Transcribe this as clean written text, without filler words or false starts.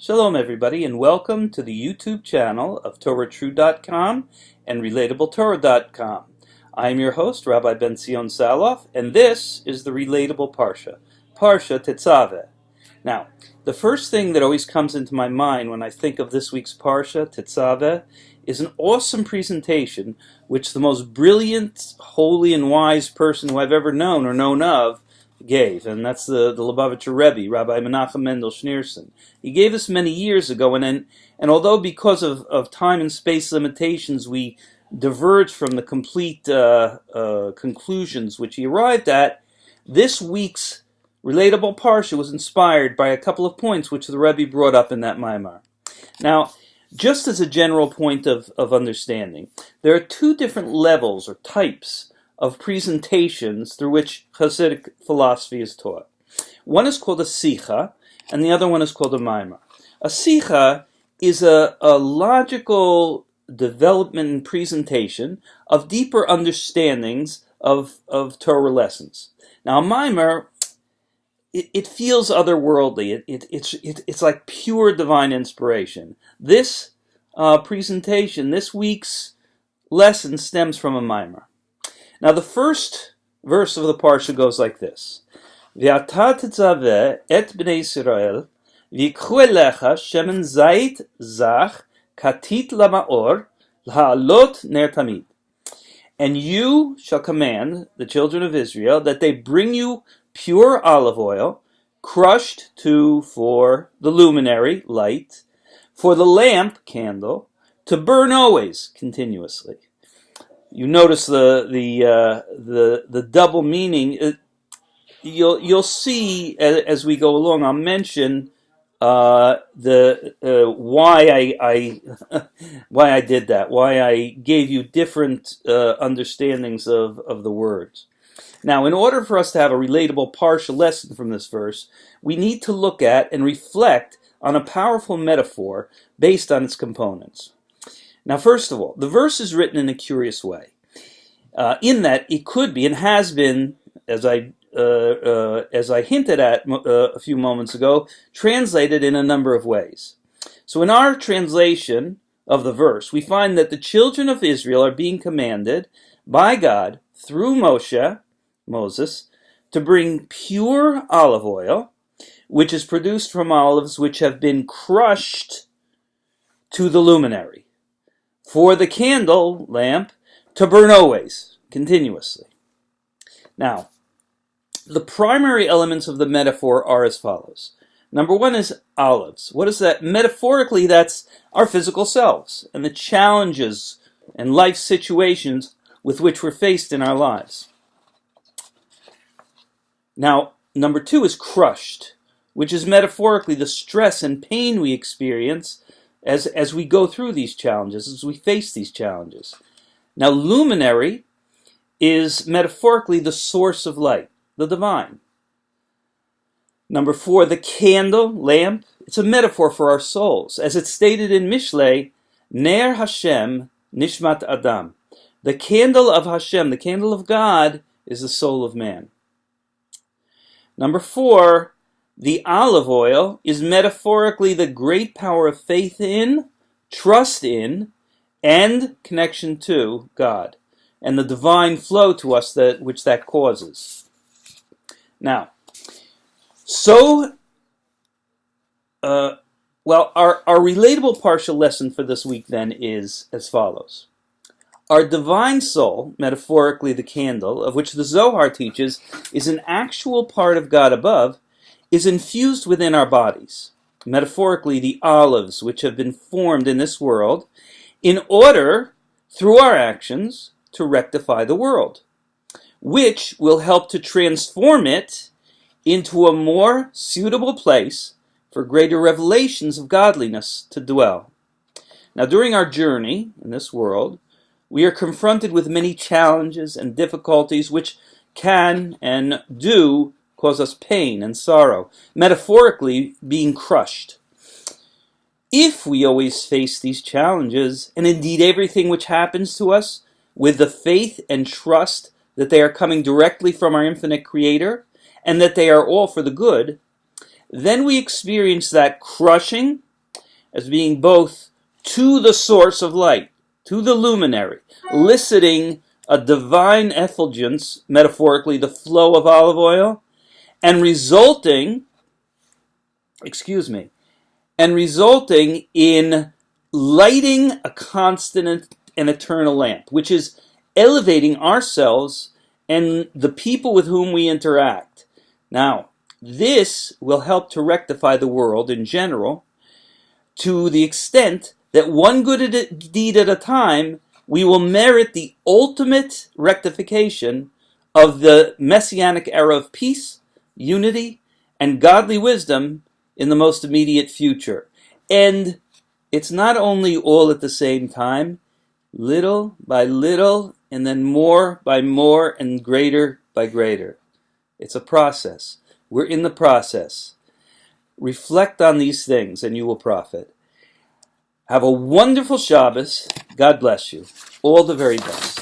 Shalom everybody, and welcome to the YouTube channel of TorahTrue.com and RelatableTorah.com. I am your host, Rabbi Ben-Tzion Saloff, and this is the Relatable Parsha-TETZAVE. Now, the first thing that always comes into my mind when I think of this week's Parsha-TETZAVE is an awesome presentation which the most brilliant, holy, and wise person who I've ever known or known of gave, and that's the Lubavitcher Rabbi, Rabbi Menachem Mendel Schneerson. He gave this many years ago, and although because of time and space limitations we diverged from the complete conclusions which he arrived at, this week's Relatable Parsha was inspired by a couple of points which the Rebbe brought up in that Maimar. Now, just as a general point of understanding, there are two different levels or types of presentations through which Hasidic philosophy is taught. One is called a sicha, and the other one is called a maimar. A sicha is a logical development and presentation of deeper understandings of Torah lessons. Now, a maimar, it feels otherworldly. It's like pure divine inspiration. This presentation, this week's lesson, stems from a maimar. Now, the first verse of the Parsha goes like this. V'ata tetzaveh et bnei Yisrael v'yikchu elecha shemen zayit zach katit lamaor l'ha'alot ner tamid. And you shall command the children of Israel that they bring you pure olive oil, crushed for the luminary, light, for the lamp, candle, to burn always, continuously. You notice the double meaning. You'll see as we go along. I'll mention why I did that. Why I gave you different understandings of the words. Now, in order for us to have a relatable parsha lesson from this verse, we need to look at and reflect on a powerful metaphor based on its components. Now, first of all, the verse is written in a curious way, in that it could be and has been, as I hinted at a few moments ago, translated in a number of ways. So in our translation of the verse, we find that the children of Israel are being commanded by God through Moses, to bring pure olive oil, which is produced from olives which have been crushed, to the luminary, for the candle, lamp, to burn always, continuously. Now, the primary elements of the metaphor are as follows. Number one is olives. What is that? Metaphorically, that's our physical selves and the challenges and life situations with which we're faced in our lives. Now, number two is crushed, which is metaphorically the stress and pain we experience as we go through these challenges, as we face these challenges. Now, luminary is metaphorically the source of light, the divine. Number four, the candle, lamp, it's a metaphor for our souls. As it's stated in Mishlei, Ner Hashem Nishmat Adam. The candle of Hashem, the candle of God, is the soul of man. Number four, the olive oil is metaphorically the great power of faith in, trust in, and connection to God, and the divine flow to us which that causes. Now, our relatable parsha lesson for this week then is as follows. Our divine soul, metaphorically the candle, of which the Zohar teaches is an actual part of God above, is infused within our bodies, metaphorically the olives which have been formed in this world, in order, through our actions, to rectify the world, which will help to transform it into a more suitable place for greater revelations of godliness to dwell. Now, during our journey in this world, we are confronted with many challenges and difficulties which can and do cause us pain and sorrow, metaphorically being crushed. If we always face these challenges, and indeed everything which happens to us, with the faith and trust that they are coming directly from our infinite Creator, and that they are all for the good, then we experience that crushing as being both to the source of light, to the luminary, eliciting a divine effulgence, metaphorically the flow of olive oil, and resulting in lighting a constant and eternal lamp, which is elevating ourselves and the people with whom we interact. Now, this will help to rectify the world in general to the extent that one good deed at a time, we will merit the ultimate rectification of the messianic era of peace, unity, and godly wisdom in the most immediate future. And it's not only all at the same time, little by little, and then more by more, and greater by greater. It's a process. We're in the process. Reflect on these things and you will profit. Have a wonderful Shabbos. God bless you. All the very best.